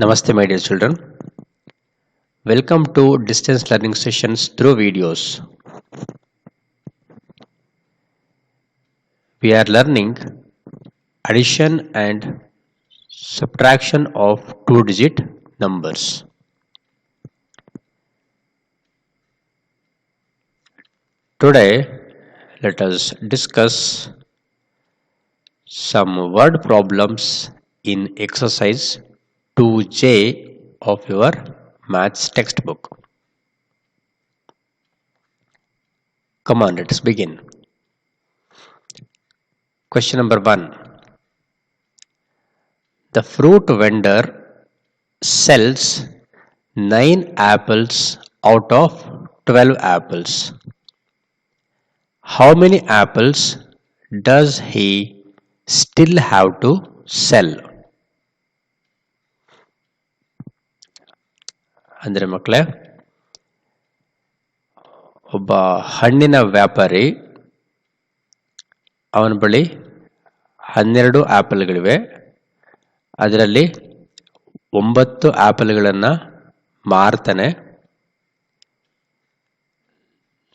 Namaste, my dear children. Welcome to distance learning sessions through videos. We are learning addition and subtraction of two-digit numbers. Today, let us discuss some word problems in exercise 2J of your maths textbook. Come on, let's begin. Question number 1. The fruit vendor sells 9 apples out of 12 apples. How many apples does he still have to sell? ಅಂದರೆ ಮಕ್ಕಳೇ, ಒಬ್ಬ ಹಣ್ಣಿನ ವ್ಯಾಪಾರಿ ಅವನ ಬಳಿ 12 ಆಪಲ್ಗಳಿವೆ. ಅದರಲ್ಲಿ 9 ಆಪಲ್ಗಳನ್ನು ಮಾರ್ತಾನೆ.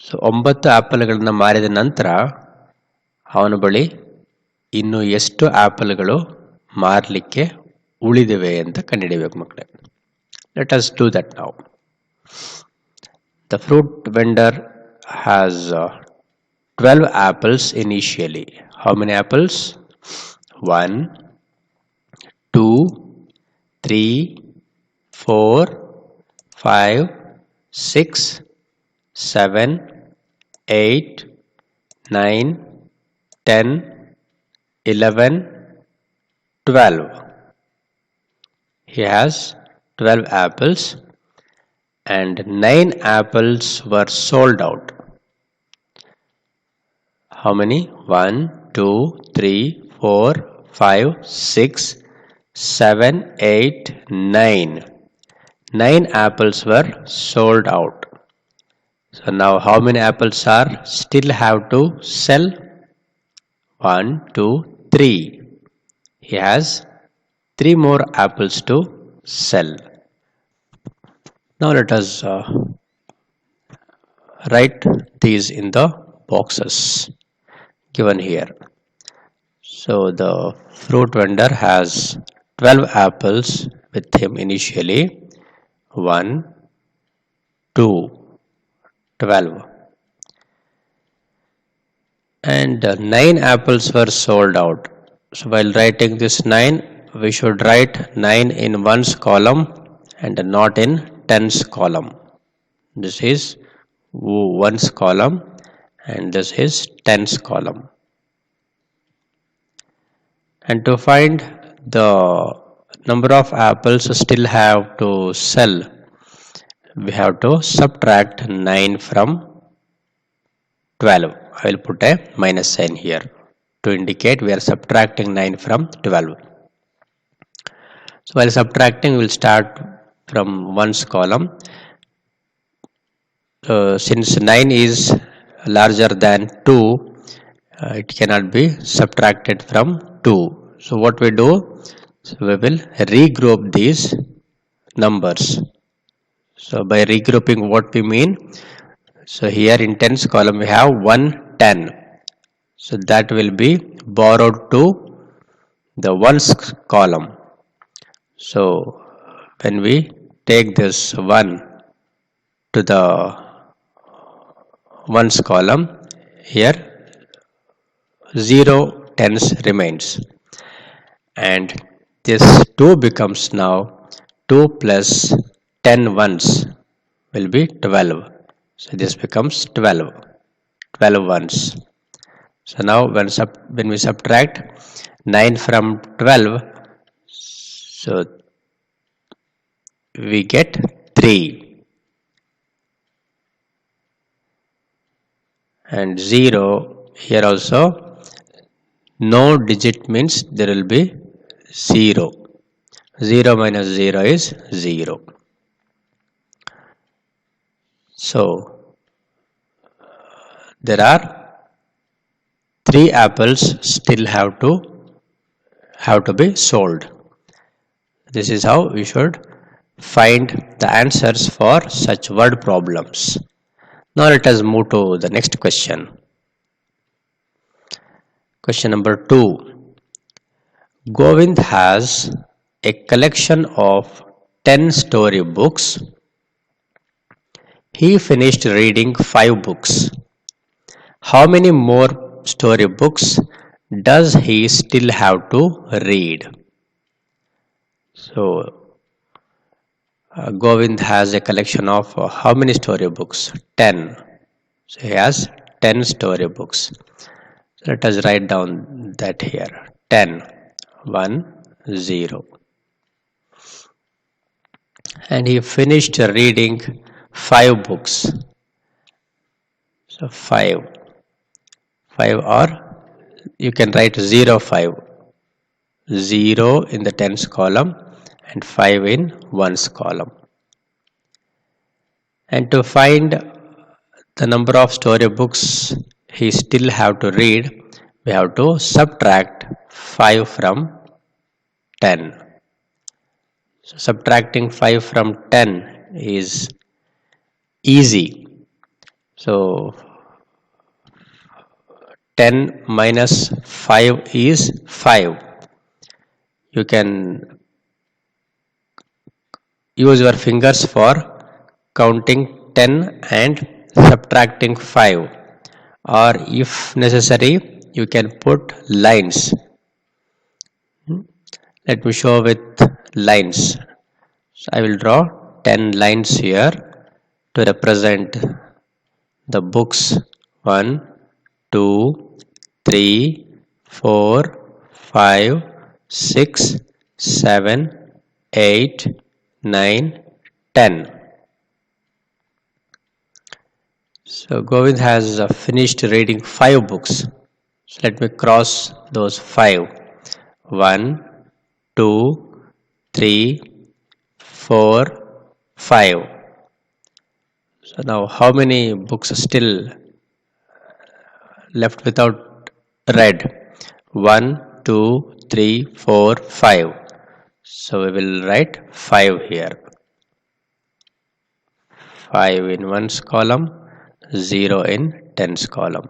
So 9 ಆಪಲ್ಗಳನ್ನು ಮಾರಿದ ನಂತರ ಅವನ ಬಳಿ ಇನ್ನು ಎಷ್ಟು ಆಪಲ್ಗಳು ಮಾರಲಿಕ್ಕೆ ಉಳಿದಿವೆ ಅಂತ ಕಂಡುಹಿಡಿಯಬೇಕು ಮಕ್ಕಳೇ. Let us do that now. The fruit vendor has 12 apples initially. How many apples? 1, 2, 3, 4, 5, 6, 7, 8, 9, 10, 11, 12. He has 12 apples and 9 apples were sold out. How many? 1, 2, 3, 4, 5, 6, 7, 8, 9. 9 apples were sold out. So now how many apples are still have to sell? 1, 2, 3. He has 3 more apples to sell. Now let us write these in the boxes given here. So the fruit vendor has 12 apples with him initially. 1, 2, 12. And 9 apples were sold out. So while writing this 9, we should write 9 in ones column and not in tens column. This is ones column and this is tens column. And to find the number of apples still have to sell, we have to subtract 9 from 12. I will put a minus sign here to indicate we are subtracting 9 from 12. So while subtracting, we will start from ones column. Since 9 is larger than 2, it cannot be subtracted from 2. So what we do? So we will regroup these numbers. So by regrouping, what we mean? So here in tens column we have 1, 10. So that will be borrowed to the ones column. So when we take this 1 to the ones column, here 0 tens remains. And this 2 becomes now 2 plus 10 ones will be 12. So this becomes 12 ones. So now when we subtract 9 from 12, so we get 3. And 0 here also, no digit means there will be 0. 0 minus 0 is 0. So there are 3 apples still have to be sold. This is how we should find the answers for such word problems. Now let us move to the next question. Question number 2. Govind has a collection of 10 story books. He finished reading 5 books. How many more story books does he still have to read? So, Govind has a collection of how many story books? 10. So, he has 10 story books. So, let us write down that here. 10. 1, 0. And he finished reading 5 books. So, 5. 5 or you can write 0, 5. 0 in the tens column and 5 in ones column. And to find the number of story books he still have to read, we have to subtract 5 from 10. So subtracting 5 from 10 is easy. So 10 minus 5 is 5. You can use your fingers for counting 10 and subtracting 5, or if necessary you can put lines. Let me show with lines. So I will draw 10 lines here to represent the books 1, 2, 3, 4, 5, 6, 7, 8, 9, 10. So Govind has finished reading 5 books. So let me cross those 5. 1, 2, 3, 4, 5. So now how many books are still left without read? 1, 2, 3, 4, 5. So we will write 5 here. 5 in ones column, 0 in tens column.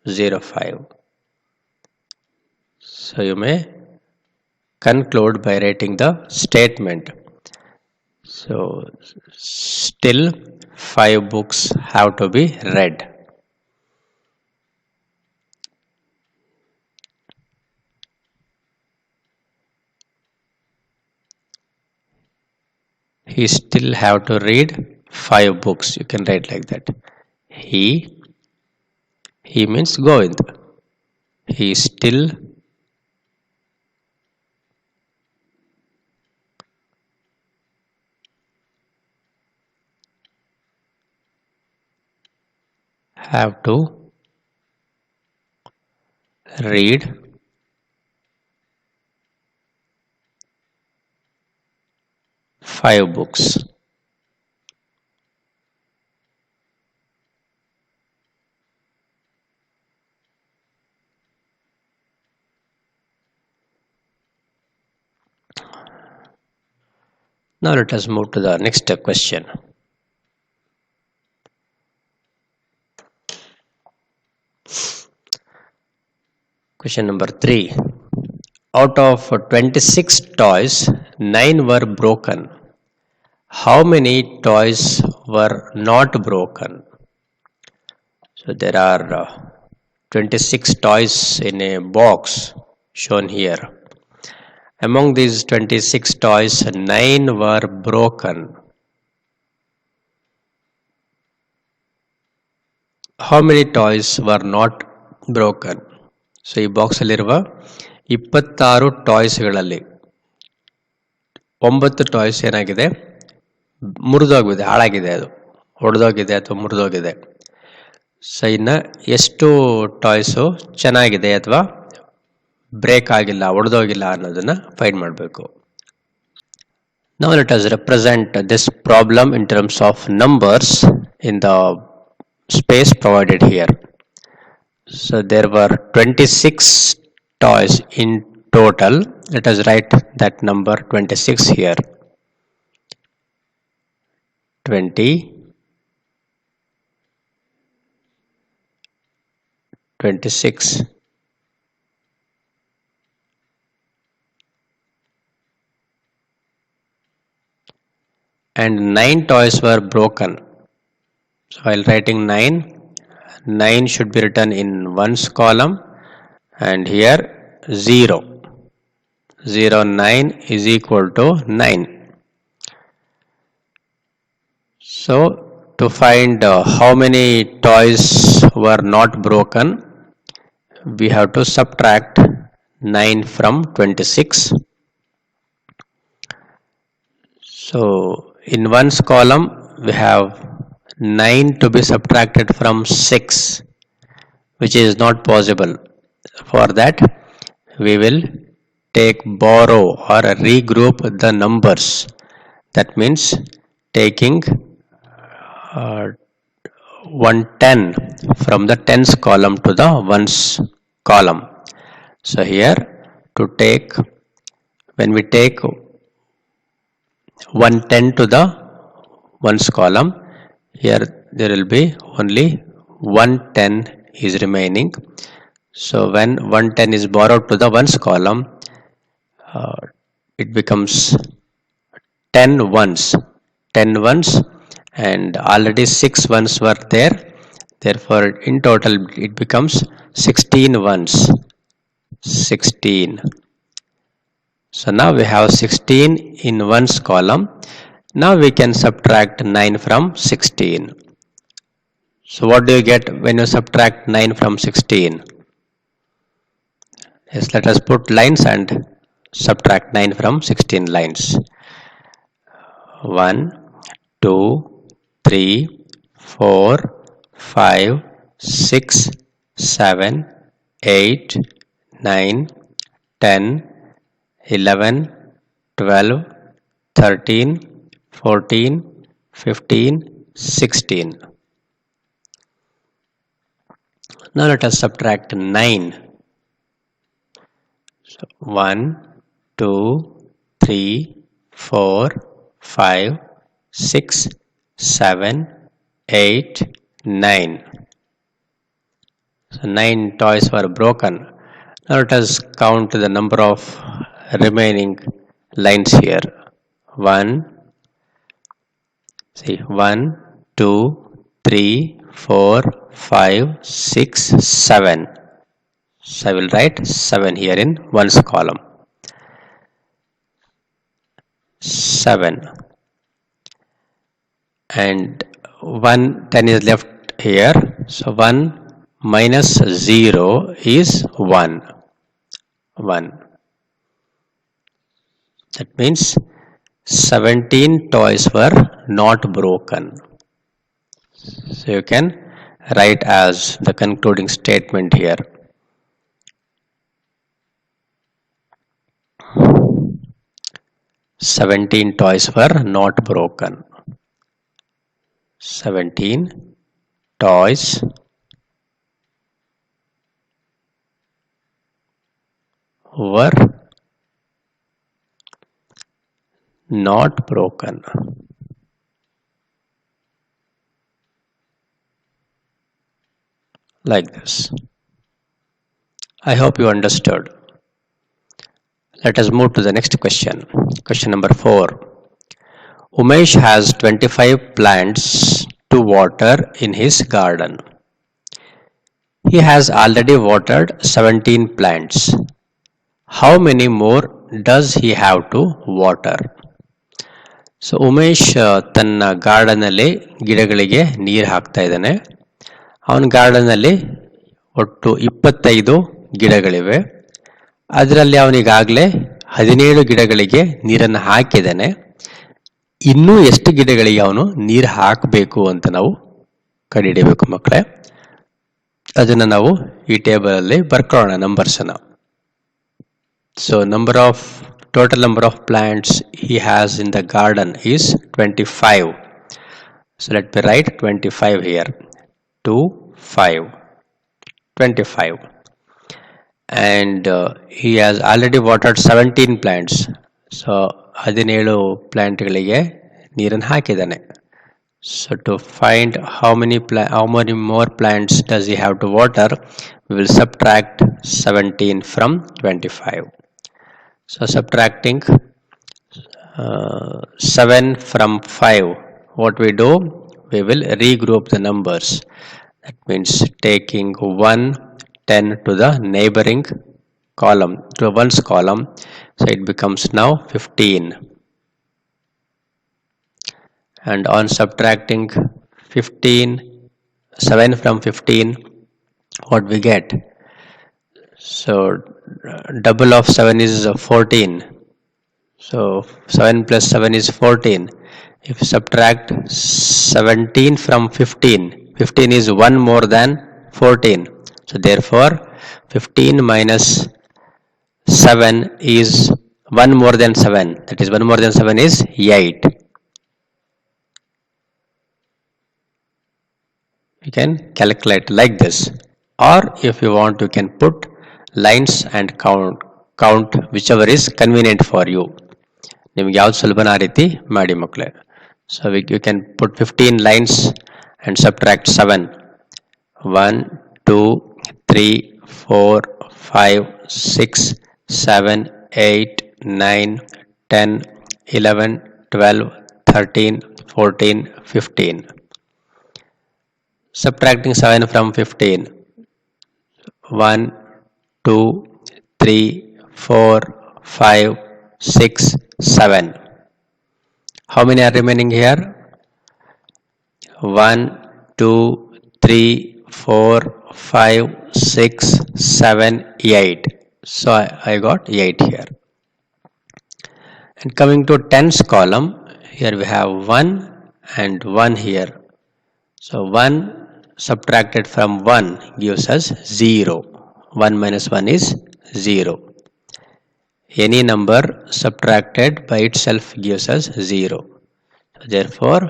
0, 5. So you may conclude by writing the statement. So still 5 books have to be read. He still have to read 5 books. You can write like that. He means Govind. He still have to read 5 books. Now let us move to the next question. Question number 3. Out of 26 toys, 9 were broken. How many toys were not broken? So there are 26 toys in a box shown here. Among these 26 toys, 9 were broken. How many toys were not broken? So ಈ box ಅಲ್ಲಿರುವ 26 ಟಾಯ್ಸ್ಗಳಲ್ಲಿ 9 toys ಏನಾಗಿದೆ, ಮುರಿದೋಗಿದೆ, ಹಾಳಾಗಿದೆ, ಅದು ಒಡೆದೋಗಿದೆ ಅಥವಾ ಮುರಿದೋಗಿದೆ. So ಇನ್ನು ಎಷ್ಟು toys ಚೆನ್ನಾಗಿದೆ ಅಥವಾ ಬ್ರೇಕ್ ಆಗಿಲ್ಲ, ಒಡೆದೋಗಿಲ್ಲ ಅನ್ನೋದನ್ನ ಫೈಂಡ್ ಮಾಡಬೇಕು. Now let us represent this problem in terms of numbers in the space provided here. So there were 26 toys in total. Let us write that number 26 here. 20, 26. And 9 toys were broken. So while writing 9 should be written in ones column, and here 0. 9 is equal to 9. So to find how many toys were not broken, we have to subtract 9 from 26. So in ones column we have 9 to be subtracted from 6, which is not possible. For that we will borrow or regroup the numbers. That means taking 110 from the tens column to the ones column. So here when we take 110 to the ones column, here there will be only 110 is remaining. So when 110 is borrowed to the ones column, it becomes 10 ones, and already 6 ones were there. Therefore, in total it becomes 16 ones. 16. So now we have 16 in ones column. Now we can subtract 9 from 16. So what do you get when you subtract 9 from 16? Yes, let us put lines and subtract 9 from 16 lines. 1, 2, 3, 4, 5, 6, 7, 8, 9, 10, 11, 12, 13, 14, 15, 16. Now let us subtract 9. So 1, 2, 3, 4, 5, 6, 7, 8, 9. So 9 toys were broken. Now let us count the number of remaining lines here. 1, 2, 3, 4, 5, 6, 7. So I will write 7 here in ones column. 7. And 10 is left here. So 1 minus 0 is 1. 1. That means 17 toys were not broken. So you can write as the concluding statement here. 17 toys were not broken. 17 toys were not broken. Like this. I hope you understood. Let us move to the next question. Question number 4. Umesh has 25 plants to water in his garden. He has already watered 17 plants. How many more does he have to water? So Umesh ತನ್ನ ಗಾರ್ಡನಲ್ಲಿ ಗಿಡಗಳಿಗೆ ನೀರು ಹಾಕ್ತಾ ಇದ್ದಾನೆ. ಅವನ ಗಾರ್ಡನಲ್ಲಿ ಒಟ್ಟು 25 ಗಿಡಗಳಿವೆ. ಅದರಲ್ಲಿ ಅವನಿಗಾಗಲೇ 17 ಗಿಡಗಳಿಗೆ ನೀರನ್ನು ಹಾಕಿದ್ದಾನೆ. ಇನ್ನೂ ಎಷ್ಟು ಗಿಡಗಳಿಗೆ ಅವನು ನೀರು ಹಾಕಬೇಕು ಅಂತ ನಾವು ಕಂಡುಹಿಡಿಯಬೇಕು ಮಕ್ಕಳೇ. ಅದನ್ನು ನಾವು ಈ ಟೇಬಲಲ್ಲಿ ಬರ್ಕೊಳ್ಳೋಣ ನಂಬರ್ಸನ್ನು. So total number of plants he has in the garden is 25. So let me write 25 here. 2, 5. 25. and he has already watered 17 plants. So 17 ಪ್ಲಾಂಟ್ಗಳಿಗೆ ನೀರನ್ನು ಹಾಕಿದ್ದಾನೆ. So to find how many more plants does he have to water, we will subtract 17 from 25. So subtracting 7 from 5, what we do, we will regroup the numbers. That means taking 1 10 to the neighboring column, to one's column, so it becomes now 15. And on subtracting 7 from 15, what we get? So double of 7 is 14. So 7 plus 7 is 14. If you subtract 17 from 15, 15 is 1 more than 14. So therefore 15 minus 7 is 1 more than 7. That is 1 more than 7 is 8. You can calculate like this, or if you want you can put lines and count whichever is convenient for you. ನಿಮಗೆ ಯಾವ್ದು ಸುಲಭನ ಆ ರೀತಿ ಮಾಡಿ ಮಕ್ಕಳೇ. So you can put 15 lines and subtract 7. 1 2 3 4 5 6 7 8 9 10 11 12 13 14 15. Subtracting 7 from 15, 1 2 3 4 5 6 7. How many are remaining here? 1 2 3 4 5 6 7 8. So I got 8 here. And coming to tens column, here we have 1 and 1 here. So 1 subtracted from 1 gives us 0. 1 minus 1 is 0. Any number subtracted by itself gives us 0. So therefore,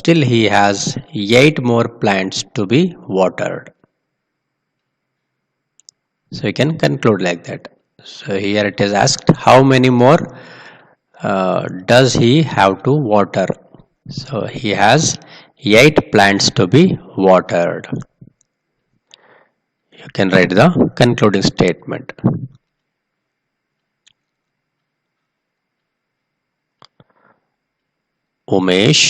still he has 8 more plants to be watered. So you can conclude like that. So here it is asked, how many more does he have to water? So he has 8 plants to be watered. You can write the concluding statement. Umesh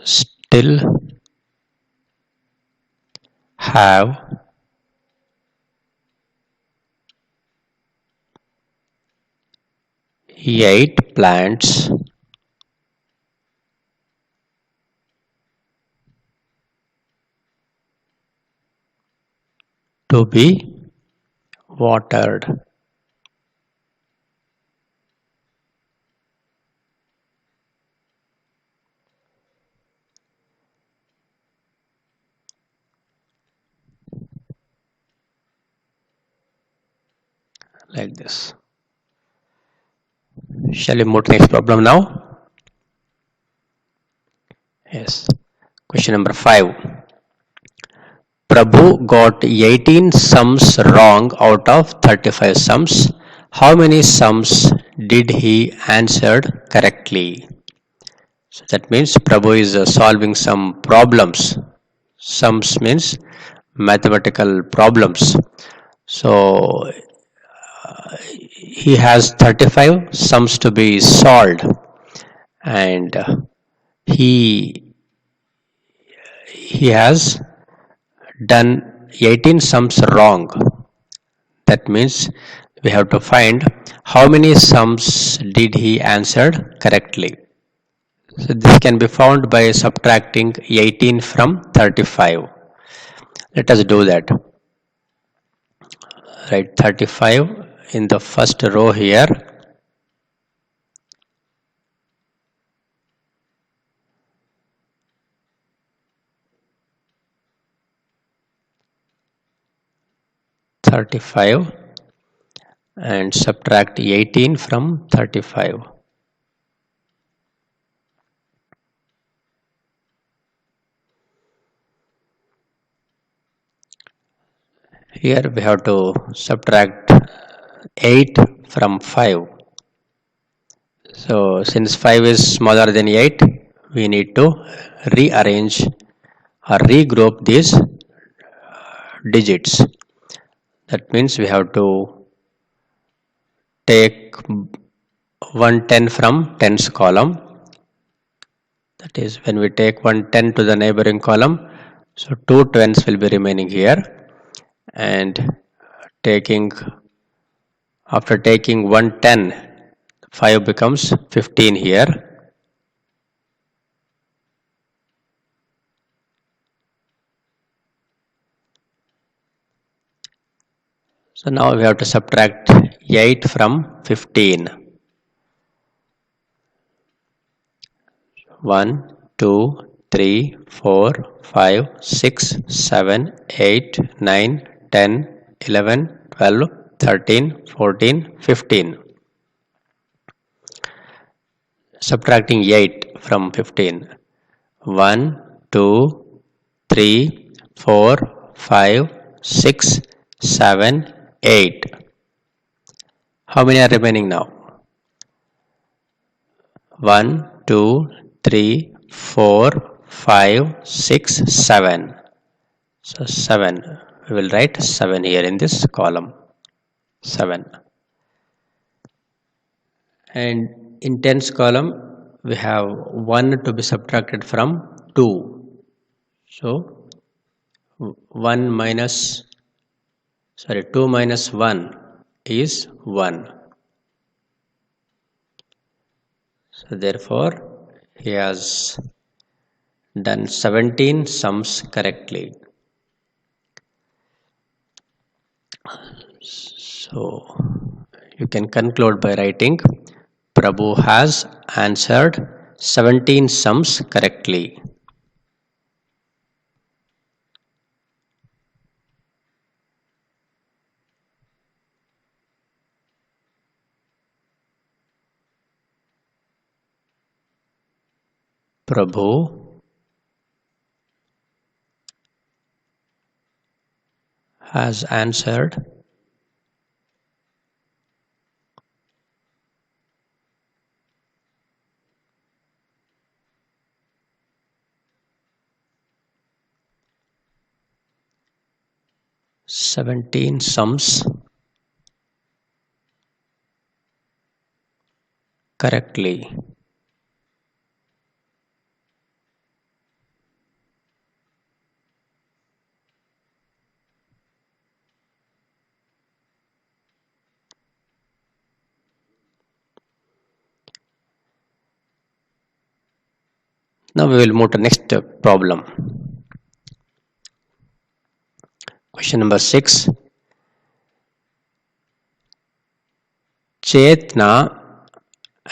still have 8 plants to be watered. Like this. Shall we move to next problem now? Yes. Question number 5. Prabhu got 18 sums wrong out of 35 sums. How many sums did he answered correctly? So that means Prabhu is solving some problems. Sums means mathematical problems. So he has 35 sums to be solved, and he has done 18 sums wrong. That means we have to find how many sums did he answered correctly. So this can be found by subtracting 18 from 35. Let us do that. Write 35 in the first row here. And subtract 18 from 35. Here we have to subtract 8 from 5. So since 5 is smaller than 8, we need to rearrange or regroup these digits. That means we have to take 110 from tens column. That is, when we take 110 to the neighboring column, so 2 tens will be remaining here, and after taking 110, 5 becomes 15 here. So now we have to subtract 8 from 15. 1, 2, 3, 4, 5, 6, 7, 8, 9, 10, 11, 12, 13, 14, 15. Subtracting 8 from 15. 1, 2, 3, 4, 5, 6, 7, 8. How many are remaining now? 1, 2, 3, 4, 5, 6, 7. So 7. We will write 7 here in this column. 7. And in tens column, we have 1 to be subtracted from 2. So 2 minus 1 is 1. So therefore, he has done 17 sums correctly. So you can conclude by writing, Prabhu has answered 17 sums correctly. Prabhu has answered 17 sums correctly. Now we will move to next problem. Question number 6. Chetna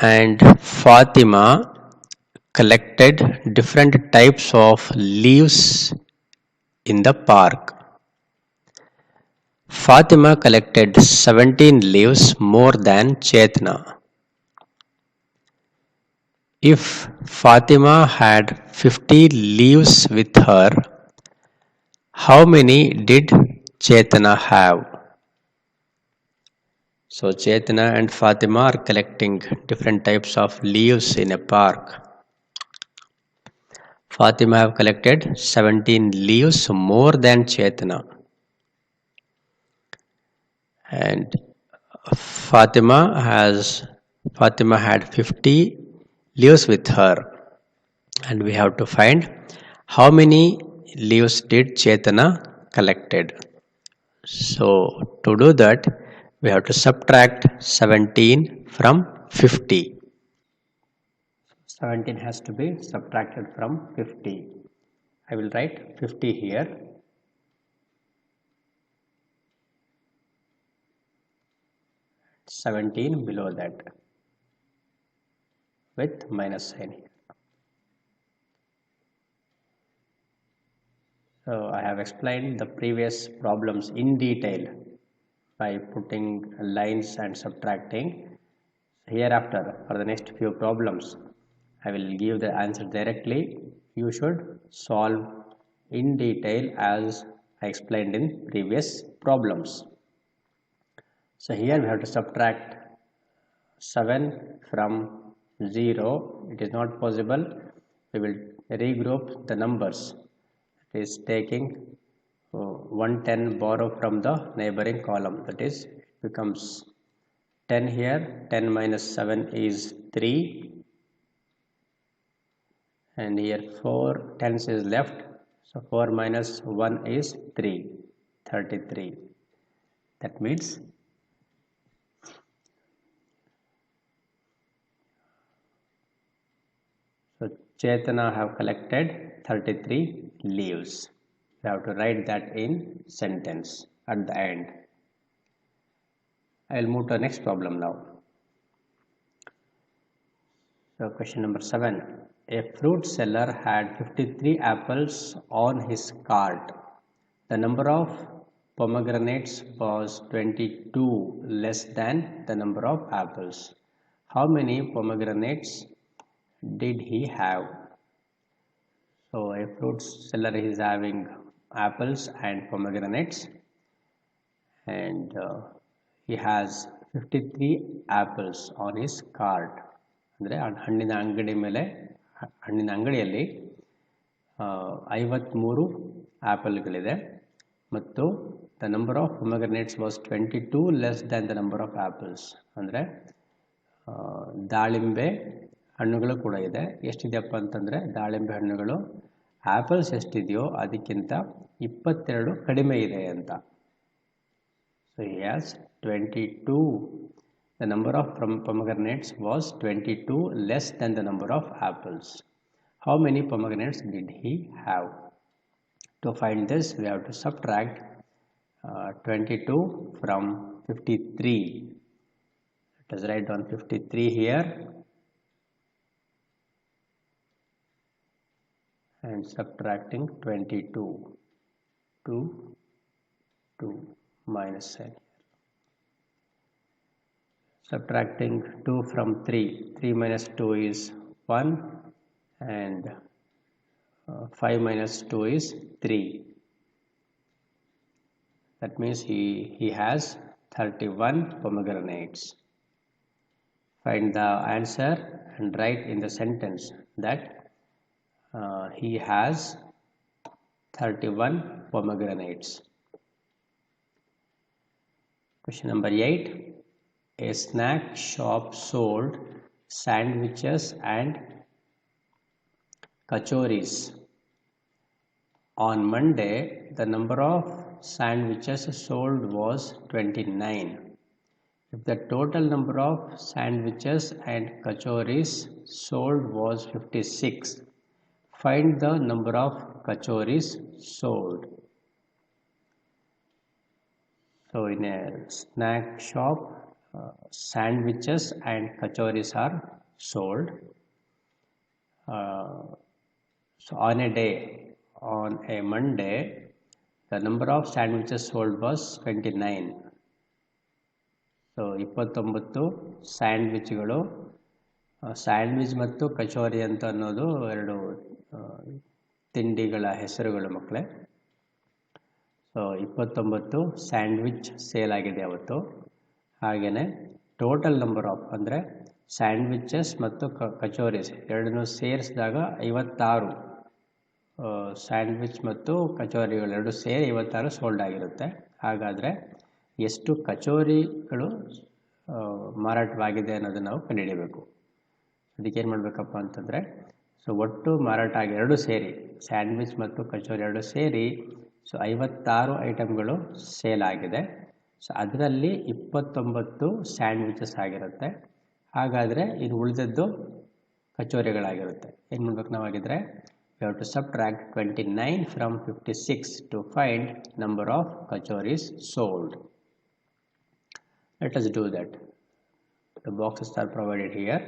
and Fatima collected different types of leaves in the park. Fatima collected 17 leaves more than Chetna. If Fatima had 50 leaves with her, how many did Chetna have? So Chetna and Fatima are collecting different types of leaves in a park. Fatima have collected 17 leaves more than Chetna. And Fatima had 50 leaves with her, and we have to find how many leaves did Chetna collected. So to do that, we have to subtract 17 from 50. 17 has to be subtracted from 50. I will write 50 here. 17 below that with minus sign here. So I have explained the previous problems in detail by putting lines and subtracting. Hereafter, for the next few problems, I will give the answer directly. You should solve in detail as I explained in previous problems. So here we have to subtract 7 from 0. It is not possible. We will regroup the numbers. It is taking 110 borrow from the neighboring column. That is, it becomes 10 here. 10 minus 7 is 3. And here 4 tens is left. So 4 minus 1 is 3. 33. That means so Chetana have collected 33 leaves. You have to write that in sentence at the end. I will move to the next problem now. So question number 7. A fruit seller had 53 apples on his cart. The number of pomegranates was 22 less than the number of apples. How many pomegranates did he have? So a fruit seller is having apples and pomegranates, and he has 53 apples on his cart. ಅಂದರೆ ಹಣ್ಣಿನ ಅಂಗಡಿ ಮೇಲೆ ಹಣ್ಣಿನ ಅಂಗಡಿಯಲ್ಲಿ 53 ಆ್ಯಪಲ್ಗಳಿದೆ ಮತ್ತು the number of pomegranates was 22 less than the number of apples. ಅಂದರೆ ದಾಳಿಂಬೆ ಹಣ್ಣುಗಳು ಕೂಡ ಇದೆ. ಎಷ್ಟಿದೆಯಪ್ಪ ಅಂತಂದರೆ ದಾಳಿಂಬೆ ಹಣ್ಣುಗಳು ಆ್ಯಪಲ್ಸ್ ಎಷ್ಟಿದೆಯೋ ಅದಕ್ಕಿಂತ 22 ಕಡಿಮೆ ಇದೆ ಅಂತ. So he has 22. The number of pomegranates was 22 less than the number of apples. How many pomegranates did he have? To find this, we have to subtract 22 from 53. Let us write down 53 here and subtracting 22 to 2 minus sign. Subtracting 2 from 3. 3 minus 2 is 1 and 5 minus 2 is 3. That means he has 31 pomegranates. Find the answer and write in the sentence that he has 31 pomegranates. Question number 8. A snack shop sold sandwiches and kachoris. On Monday, the number of sandwiches sold was 29. If the total number of sandwiches and kachoris sold was 56, find the number of kachoris sold. So in a snack shop, sandwiches and kachoris are sold. So on a day, on a Monday, the number of sandwiches sold was 29. So 29 ಸ್ಯಾಂಡ್ವಿಚ್ಗಳು. Sandwich ಮತ್ತು ಕಚೋರಿ ಅಂತ ಅನ್ನೋದು ಎರಡು ತಿಂಡಿಗಳ ಹೆಸರುಗಳು ಮಕ್ಕಳೇ. So 29 sandwich sale ಆಗಿದೆ ಅವತ್ತು. ಹಾಗೆಯೇ total number of ಅಂದರೆ ಸ್ಯಾಂಡ್ವಿಚಸ್ ಮತ್ತು ಕಚೋರೀಸ್ ಎರಡನ್ನೂ ಸೇರಿಸಿದಾಗ 56 ಸ್ಯಾಂಡ್ವಿಚ್ ಮತ್ತು ಕಚೋರಿಗಳೆರಡು ಸೇರಿ 56 ಸೋಲ್ಡ್ ಆಗಿರುತ್ತೆ. ಹಾಗಾದರೆ ಎಷ್ಟು ಕಚೋರಿಗಳು ಮಾರಾಟವಾಗಿದೆ ಅನ್ನೋದನ್ನು ನಾವು ಕಂಡುಹಿಡಿಯಬೇಕು. ಅದಕ್ಕೆ ಏನು ಮಾಡಬೇಕಪ್ಪ ಅಂತಂದರೆ ಸೊ ಒಟ್ಟು ಮಾರಾಟ ಆಗಿ ಎರಡು ಸೇರಿ ಸ್ಯಾಂಡ್ವಿಚ್ ಮತ್ತು ಕಚೋರಿ ಎರಡು ಸೇರಿ ಸೊ 56 ಐಟಮ್ಗಳು ಸೇಲ್ ಆಗಿದೆ. ಸೊ ಅದರಲ್ಲಿ 29 ಸ್ಯಾಂಡ್ವಿಚಸ್ ಆಗಿರುತ್ತೆ. ಹಾಗಾದರೆ ಇನ್ನು ಉಳಿದದ್ದು ಕಚೋರಿಗಳಾಗಿರುತ್ತೆ. ಏನು ಮಾಡಬೇಕು ನಾವಾಗಿದ್ದರೆ we have to subtract 29 from 56 to find number of kachoris sold. Let us do that. The boxes are provided here.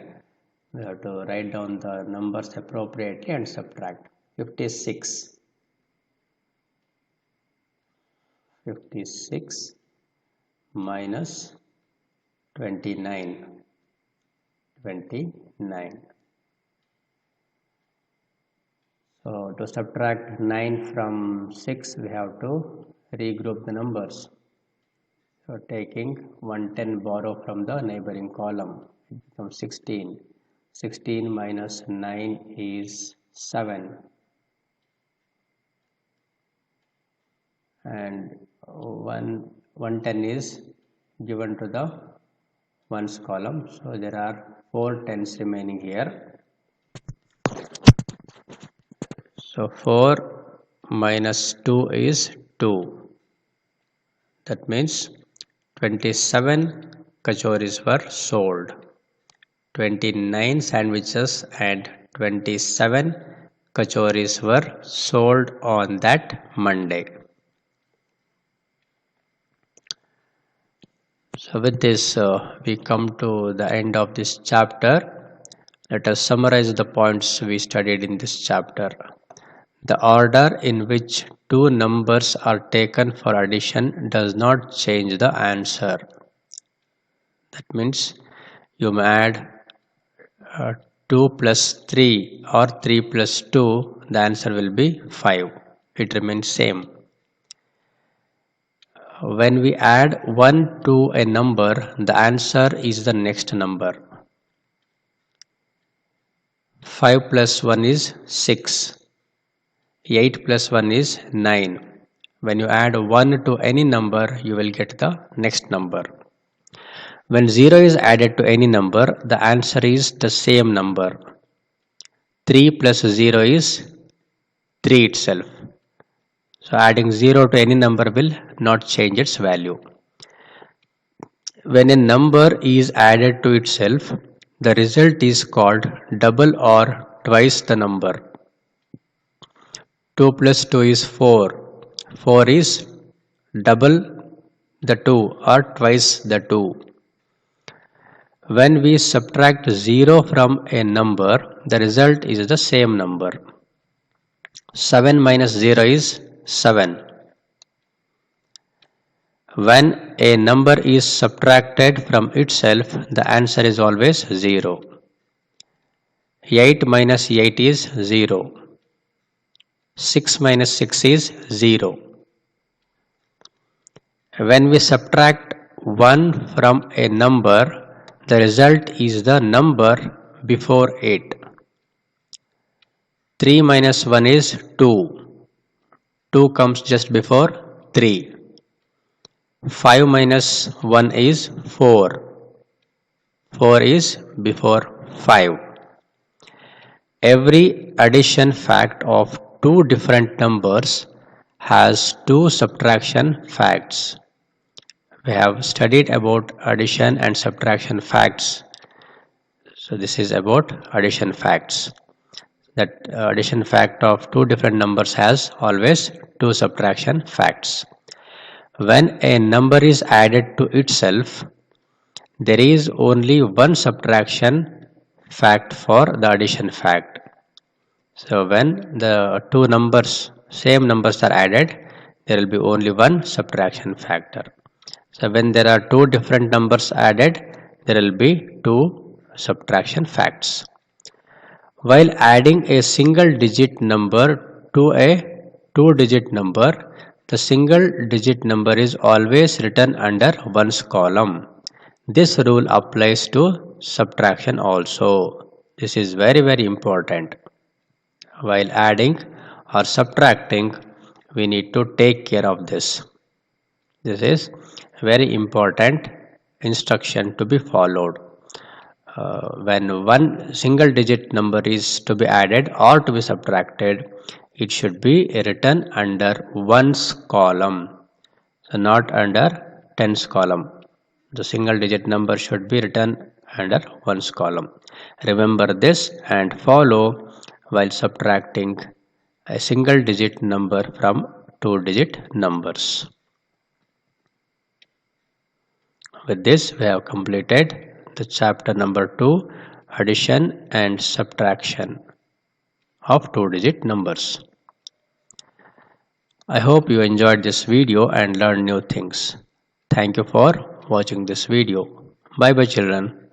We have to write down the numbers appropriately and subtract. 56 minus 29. So So to subtract 9 from 6, we have to regroup the numbers. So taking 110 borrow from the neighboring column, it becomes 16. 16 minus 9 is 7. And 110 is given to the ones column. So there are 4 tens remaining here. So 4 minus 2 is 2. That means 27 kachoris were sold. 29 sandwiches and 27 kachoris were sold on that Monday. So with this, we come to the end of this chapter. Let us summarize the points we studied in this chapter. The order in which two numbers are taken for addition does not change the answer. That means you may add 2 plus 3 or 3 plus 2, the answer will be 5. It remains same. When we add 1 to a number, the answer is the next number. 5 plus 1 is 6. 8 plus 1 is 9. When you add 1 to any number, you will get the next number. When 0 is added to any number, the answer is the same number. 3 plus 0 is 3 itself. So adding 0 to any number will not change its value. When a number is added to itself, the result is called double or twice the number. 2 plus 2 is 4. 4 is double the 2 or twice the 2. When we subtract 0 from a number, the result is the same number. 7 minus 0 is 7. When a number is subtracted from itself, the answer is always 0. 8 minus 8 is 0. 6 minus 6 is 0. When we subtract 1 from a number, the result is the number before it. 3 minus 1 is 2. 2 comes just before 3. 5 minus 1 is 4. 4 is before 5. Every addition fact of two different numbers has two subtraction facts. We have studied about addition and subtraction facts. So this is about addition facts. That addition fact of two different numbers has always two subtraction facts. When a number is added to itself, there is only one subtraction fact for the addition fact. So when the two numbers, same numbers are added, there will be only one subtraction factor. So when there are two different numbers added, there will be two subtraction facts. While adding a single digit number to a two-digit number, the single digit number is always written under ones column. This rule applies to subtraction also. This is very important. While adding or subtracting, we need to take care of this. This is very important instruction to be followed. When one single digit number is to be added or to be subtracted, it should be written under ones column, so not under tens column. The single digit number should be written under ones column. Remember this and follow while subtracting a single digit number from two digit numbers. With this, we have completed the chapter number 2, addition and subtraction of two-digit numbers. I hope you enjoyed this video and learned new things. Thank you for watching this video. Bye bye children.